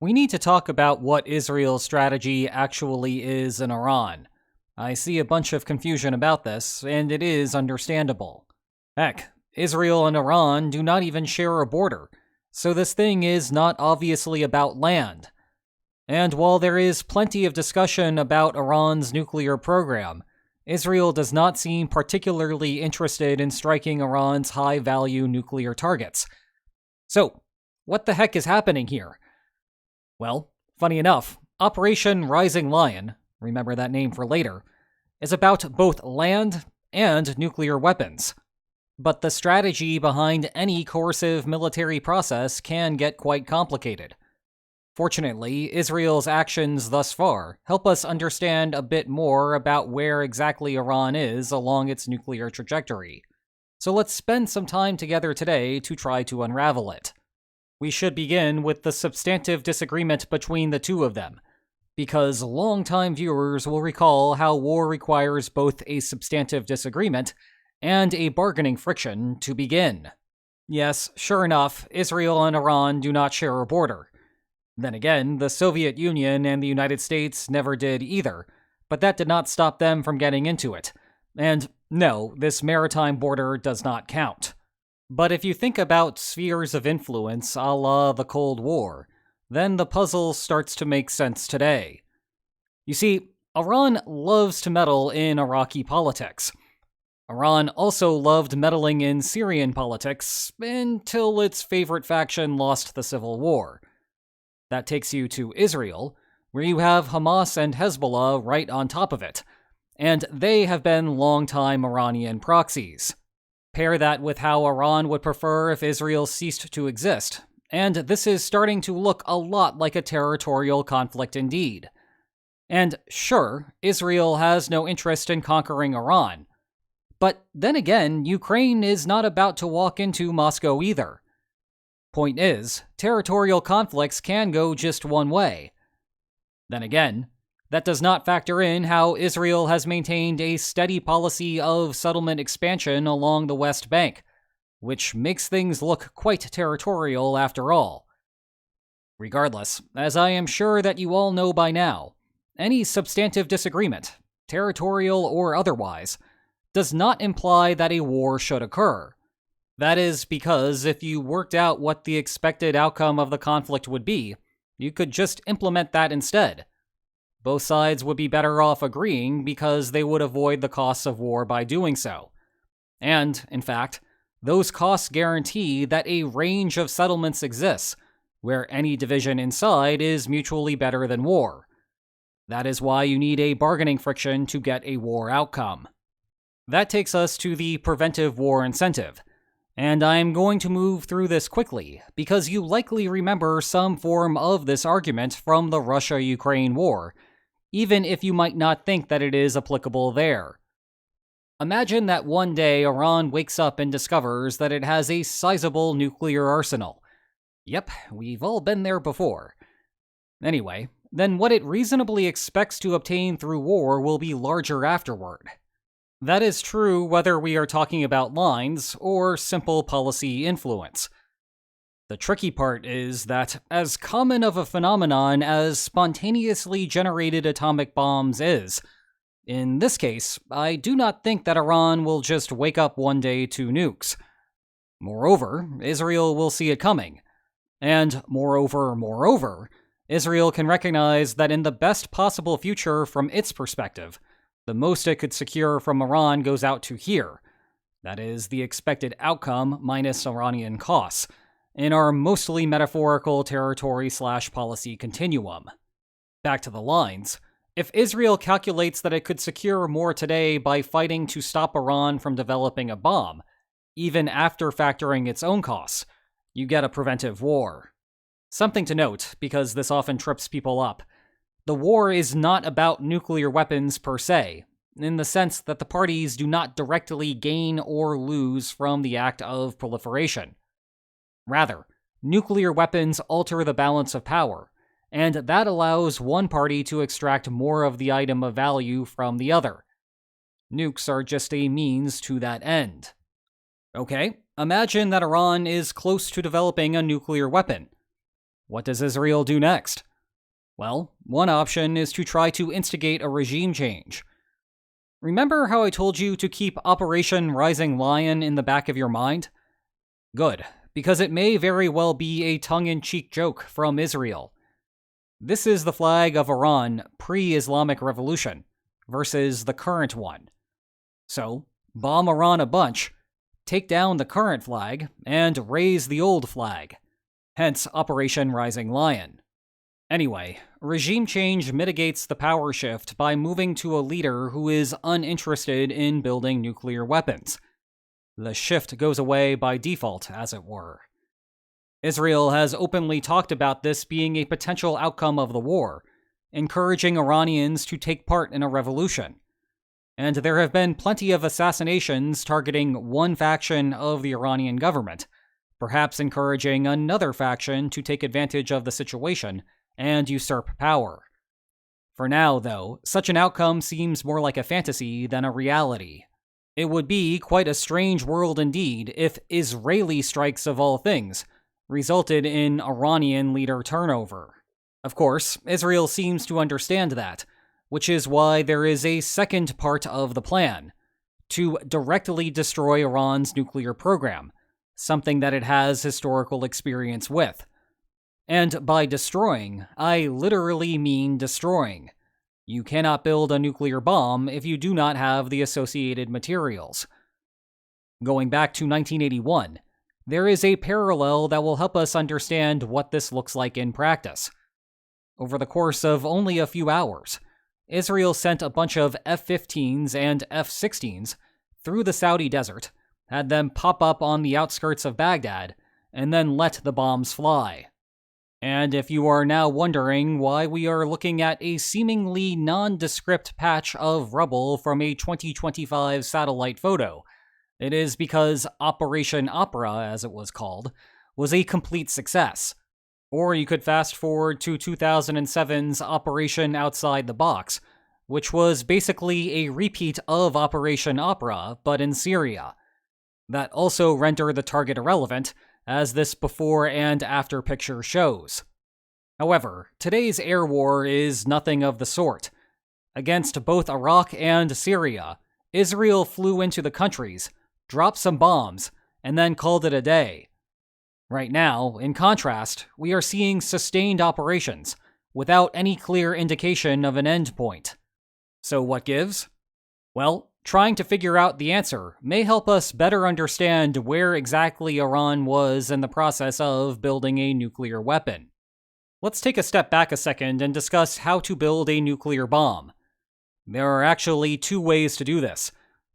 We need to talk about what Israel's strategy actually is in Iran. I see a bunch of confusion about this, and it is understandable. Heck, Israel and Iran do not even share a border, so this thing is not obviously about land. And while there is plenty of discussion about Iran's nuclear program, Israel does not seem particularly interested in striking Iran's high-value nuclear targets. So, what the heck is happening here? Well, funny enough, Operation Rising Lion, remember that name for later, is about both land and nuclear weapons. But the strategy behind any coercive military process can get quite complicated. Fortunately, Israel's actions thus far help us understand a bit more about where exactly Iran is along its nuclear trajectory. So let's spend some time together today to try to unravel it. We should begin with the substantive disagreement between the two of them, because longtime viewers will recall how war requires both a substantive disagreement and a bargaining friction to begin. Yes, sure enough, Israel and Iran do not share a border. Then again, the Soviet Union and the United States never did either, but that did not stop them from getting into it. And no, this maritime border does not count. But if you think about spheres of influence a la the Cold War, then the puzzle starts to make sense today. You see, Iran loves to meddle in Iraqi politics. Iran also loved meddling in Syrian politics until its favorite faction lost the civil war. That takes you to Israel, where you have Hamas and Hezbollah right on top of it, and they have been longtime Iranian proxies. Pair that with how Iran would prefer if Israel ceased to exist, and this is starting to look a lot like a territorial conflict indeed. And sure, Israel has no interest in conquering Iran. But then again, Ukraine is not about to walk into Moscow either. Point is, territorial conflicts can go just one way. Then again, that does not factor in how Israel has maintained a steady policy of settlement expansion along the West Bank, which makes things look quite territorial after all. Regardless, as I am sure that you all know by now, any substantive disagreement, territorial or otherwise, does not imply that a war should occur. That is because if you worked out what the expected outcome of the conflict would be, you could just implement that instead. Both sides would be better off agreeing because they would avoid the costs of war by doing so. And, in fact, those costs guarantee that a range of settlements exists, where any division inside is mutually better than war. That is why you need a bargaining friction to get a war outcome. That takes us to the preventive war incentive. And I'm going to move through this quickly, because you likely remember some form of this argument from the Russia-Ukraine war, even if you might not think that it is applicable there. Imagine that one day Iran wakes up and discovers that it has a sizable nuclear arsenal. Yep, we've all been there before. Anyway, then what it reasonably expects to obtain through war will be larger afterward. That is true whether we are talking about lines or simple policy influence. The tricky part is that, as common of a phenomenon as spontaneously generated atomic bombs is, in this case, I do not think that Iran will just wake up one day to nukes. Moreover, Israel will see it coming. And moreover, Israel can recognize that in the best possible future from its perspective, the most it could secure from Iran goes out to here. That is, the expected outcome minus Iranian costs, in our mostly metaphorical territory/policy continuum. Back to the lines. If Israel calculates that it could secure more today by fighting to stop Iran from developing a bomb, even after factoring its own costs, you get a preventive war. Something to note, because this often trips people up. The war is not about nuclear weapons per se, in the sense that the parties do not directly gain or lose from the act of proliferation. Rather, nuclear weapons alter the balance of power, and that allows one party to extract more of the item of value from the other. Nukes are just a means to that end. Okay, imagine that Iran is close to developing a nuclear weapon. What does Israel do next? Well, one option is to try to instigate a regime change. Remember how I told you to keep Operation Rising Lion in the back of your mind? Good, because it may very well be a tongue-in-cheek joke from Israel. This is the flag of Iran pre-Islamic Revolution versus the current one. So, bomb Iran a bunch, take down the current flag, and raise the old flag. Hence Operation Rising Lion. Anyway, regime change mitigates the power shift by moving to a leader who is uninterested in building nuclear weapons. The shift goes away by default, as it were. Israel has openly talked about this being a potential outcome of the war, encouraging Iranians to take part in a revolution. And there have been plenty of assassinations targeting one faction of the Iranian government, perhaps encouraging another faction to take advantage of the situation and usurp power. For now, though, such an outcome seems more like a fantasy than a reality. It would be quite a strange world indeed if Israeli strikes of all things resulted in Iranian leader turnover. Of course, Israel seems to understand that, which is why there is a second part of the plan, to directly destroy Iran's nuclear program, something that it has historical experience with. And by destroying, I literally mean destroying. You cannot build a nuclear bomb if you do not have the associated materials. Going back to 1981, there is a parallel that will help us understand what this looks like in practice. Over the course of only a few hours, Israel sent a bunch of F-15s and F-16s through the Saudi desert, had them pop up on the outskirts of Baghdad, and then let the bombs fly. And if you are now wondering why we are looking at a seemingly nondescript patch of rubble from a 2025 satellite photo, it is because Operation Opera, as it was called, was a complete success. Or you could fast forward to 2007's Operation Outside the Box, which was basically a repeat of Operation Opera, but in Syria. That also rendered the target irrelevant, as this before and after picture shows. However, today's air war is nothing of the sort. Against both Iraq and Syria, Israel flew into the countries, dropped some bombs, and then called it a day. Right now, in contrast, we are seeing sustained operations, without any clear indication of an end point. So what gives? Well, trying to figure out the answer may help us better understand where exactly Iran was in the process of building a nuclear weapon. Let's take a step back a second and discuss how to build a nuclear bomb. There are actually two ways to do this,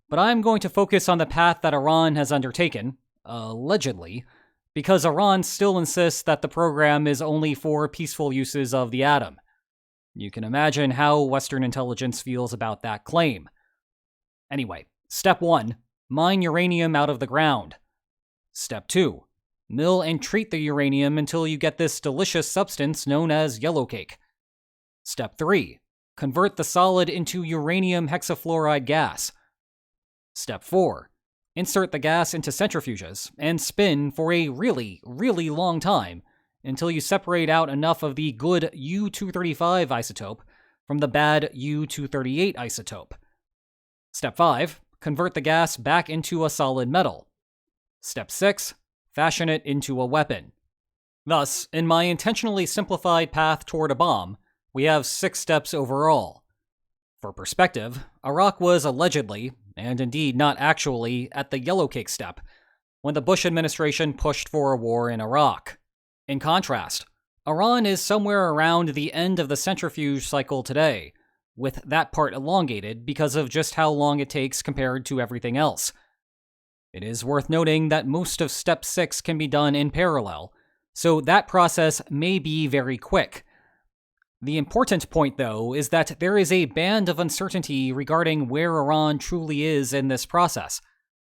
but I'm going to focus on the path that Iran has undertaken, allegedly, because Iran still insists that the program is only for peaceful uses of the atom. You can imagine how Western intelligence feels about that claim. Anyway, step 1, mine uranium out of the ground. Step 2, mill and treat the uranium until you get this delicious substance known as yellowcake. Step 3, convert the solid into uranium hexafluoride gas. Step 4, insert the gas into centrifuges and spin for a really, really long time until you separate out enough of the good U-235 isotope from the bad U-238 isotope. Step 5, convert the gas back into a solid metal. Step 6, fashion it into a weapon. Thus, in my intentionally simplified path toward a bomb, we have 6 steps overall. For perspective, Iraq was allegedly, and indeed not actually, at the yellowcake step, when the Bush administration pushed for a war in Iraq. In contrast, Iran is somewhere around the end of the centrifuge cycle today, with that part elongated because of just how long it takes compared to everything else. It is worth noting that most of Step 6 can be done in parallel, so that process may be very quick. The important point, though, is that there is a band of uncertainty regarding where Iran truly is in this process,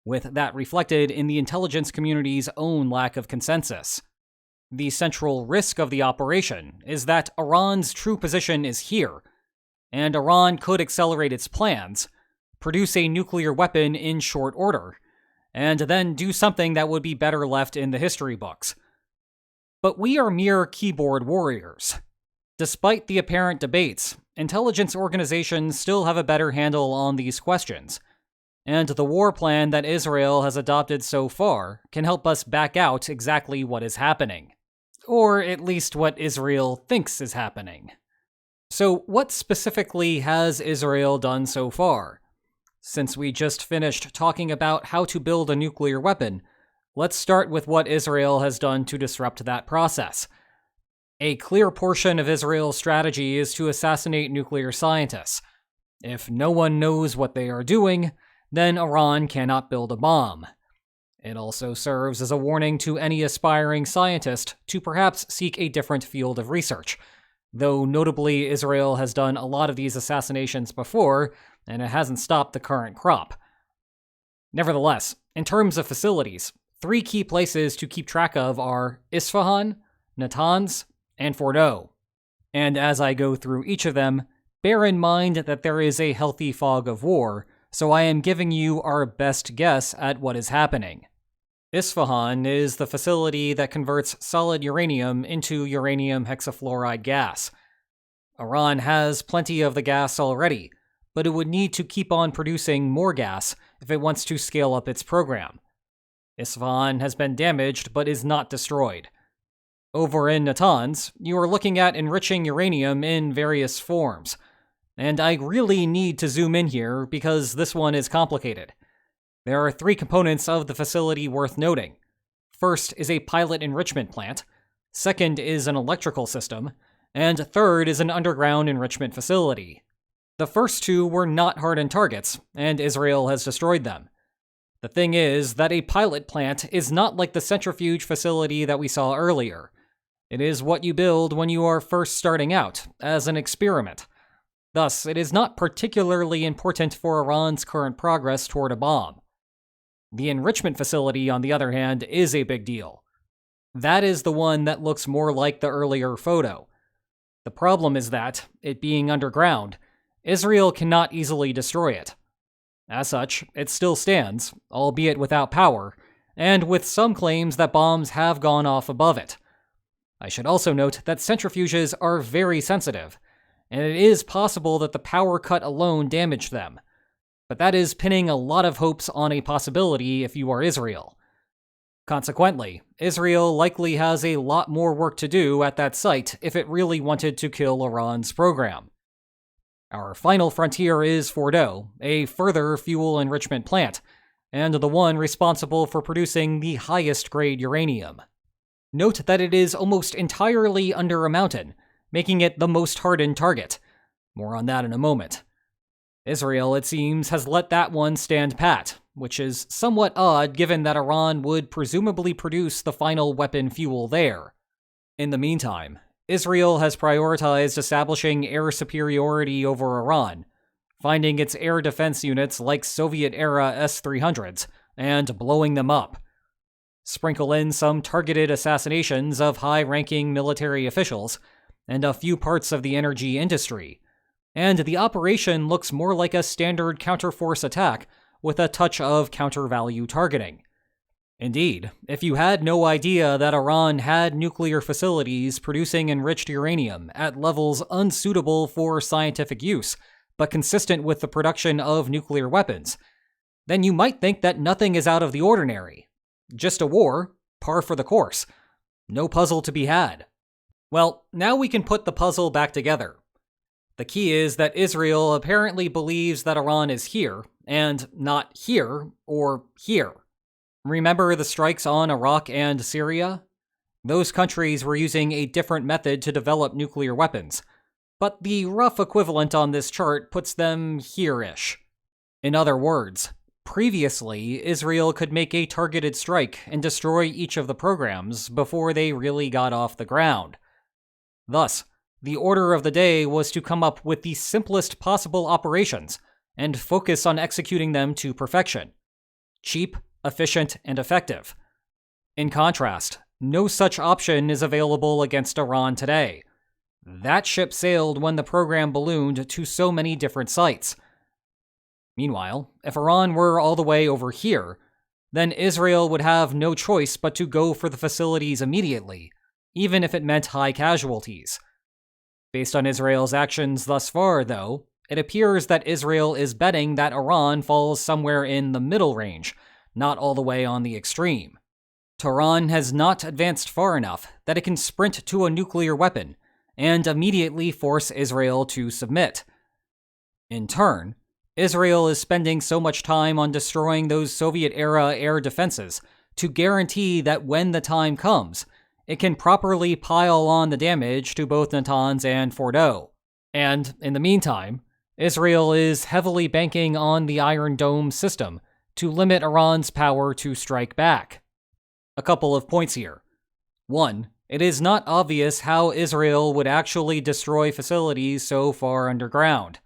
with that reflected in the intelligence community's own lack of consensus. The central risk of the operation is that Iran's true position is here, and Iran could accelerate its plans, produce a nuclear weapon in short order, and then do something that would be better left in the history books. But we are mere keyboard warriors. Despite the apparent debates, intelligence organizations still have a better handle on these questions, and the war plan that Israel has adopted so far can help us back out exactly what is happening. Or at least what Israel thinks is happening. So what specifically has Israel done so far? Since we just finished talking about how to build a nuclear weapon, let's start with what Israel has done to disrupt that process. A clear portion of Israel's strategy is to assassinate nuclear scientists. If no one knows what they are doing, then Iran cannot build a bomb. It also serves as a warning to any aspiring scientist to perhaps seek a different field of research, though notably Israel has done a lot of these assassinations before, and it hasn't stopped the current crop. Nevertheless, in terms of facilities, 3 key places to keep track of are Isfahan, Natanz, and Fordow. And as I go through each of them, bear in mind that there is a healthy fog of war, so I am giving you our best guess at what is happening. Isfahan is the facility that converts solid uranium into uranium hexafluoride gas. Iran has plenty of the gas already, but it would need to keep on producing more gas if it wants to scale up its program. Isfahan has been damaged but is not destroyed. Over in Natanz, you are looking at enriching uranium in various forms. And I really need to zoom in here because this one is complicated. There are 3 components of the facility worth noting. First is a pilot enrichment plant, second is an electrical system, and third is an underground enrichment facility. The first 2 were not hardened targets, and Israel has destroyed them. The thing is that a pilot plant is not like the centrifuge facility that we saw earlier. It is what you build when you are first starting out, as an experiment. Thus, it is not particularly important for Iran's current progress toward a bomb. The enrichment facility, on the other hand, is a big deal. That is the one that looks more like the earlier photo. The problem is that, it being underground, Israel cannot easily destroy it. As such, it still stands, albeit without power, and with some claims that bombs have gone off above it. I should also note that centrifuges are very sensitive, and it is possible that the power cut alone damaged them. But that is pinning a lot of hopes on a possibility if you are Israel. Consequently, Israel likely has a lot more work to do at that site if it really wanted to kill Iran's program. Our final frontier is Fordow, a further fuel enrichment plant, and the one responsible for producing the highest grade uranium. Note that it is almost entirely under a mountain, making it the most hardened target. More on that in a moment. Israel, it seems, has let that one stand pat, which is somewhat odd given that Iran would presumably produce the final weapon fuel there. In the meantime, Israel has prioritized establishing air superiority over Iran, finding its air defense units like Soviet-era S-300s and blowing them up. Sprinkle in some targeted assassinations of high-ranking military officials, and a few parts of the energy industry, and the operation looks more like a standard counterforce attack with a touch of counter-value targeting. Indeed, if you had no idea that Iran had nuclear facilities producing enriched uranium at levels unsuitable for scientific use, but consistent with the production of nuclear weapons, then you might think that nothing is out of the ordinary. Just a war, par for the course. No puzzle to be had. Well, now we can put the puzzle back together. The key is that Israel apparently believes that Iran is here, and not here, or here. Remember the strikes on Iraq and Syria? Those countries were using a different method to develop nuclear weapons, but the rough equivalent on this chart puts them here-ish. In other words, previously, Israel could make a targeted strike and destroy each of the programs before they really got off the ground. Thus, the order of the day was to come up with the simplest possible operations and focus on executing them to perfection. Cheap, efficient, and effective. In contrast, no such option is available against Iran today. That ship sailed when the program ballooned to so many different sites. Meanwhile, if Iran were all the way over here, then Israel would have no choice but to go for the facilities immediately, even if it meant high casualties. Based on Israel's actions thus far, though, it appears that Israel is betting that Iran falls somewhere in the middle range, not all the way on the extreme. Tehran has not advanced far enough that it can sprint to a nuclear weapon and immediately force Israel to submit. In turn, Israel is spending so much time on destroying those Soviet-era air defenses to guarantee that when the time comes, it can properly pile on the damage to both Natanz and Fordow. And, in the meantime, Israel is heavily banking on the Iron Dome system to limit Iran's power to strike back. A couple of points here. 1. It is not obvious how Israel would actually destroy facilities so far underground.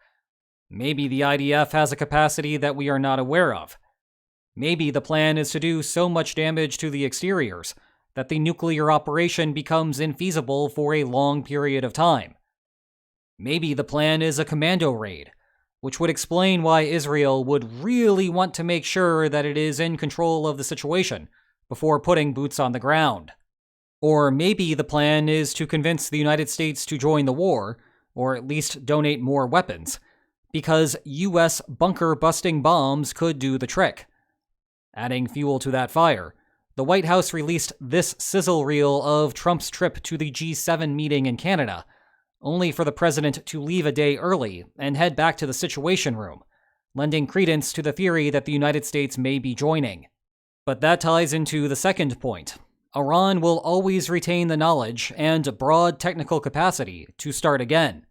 Maybe the IDF has a capacity that we are not aware of. Maybe the plan is to do so much damage to the exteriors that the nuclear operation becomes infeasible for a long period of time. Maybe the plan is a commando raid, which would explain why Israel would really want to make sure that it is in control of the situation before putting boots on the ground. Or maybe the plan is to convince the United States to join the war, or at least donate more weapons, because US bunker-busting bombs could do the trick. Adding fuel to that fire, the White House released this sizzle reel of Trump's trip to the G7 meeting in Canada, only for the president to leave a day early and head back to the Situation Room, lending credence to the theory that the United States may be joining. But that ties into the second point. Iran will always retain the knowledge and broad technical capacity to start again.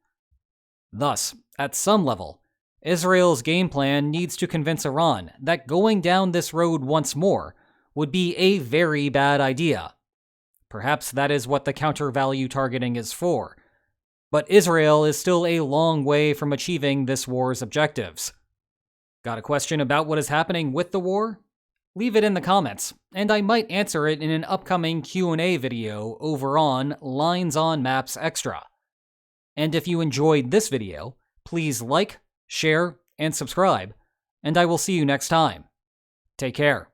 Thus, at some level, Israel's game plan needs to convince Iran that going down this road once more would be a very bad idea. Perhaps that is what the counter-value targeting is for. But Israel is still a long way from achieving this war's objectives. Got a question about what is happening with the war? Leave it in the comments, and I might answer it in an upcoming Q&A video over on Lines on Maps Extra. And if you enjoyed this video, please like, share, and subscribe, and I will see you next time. Take care.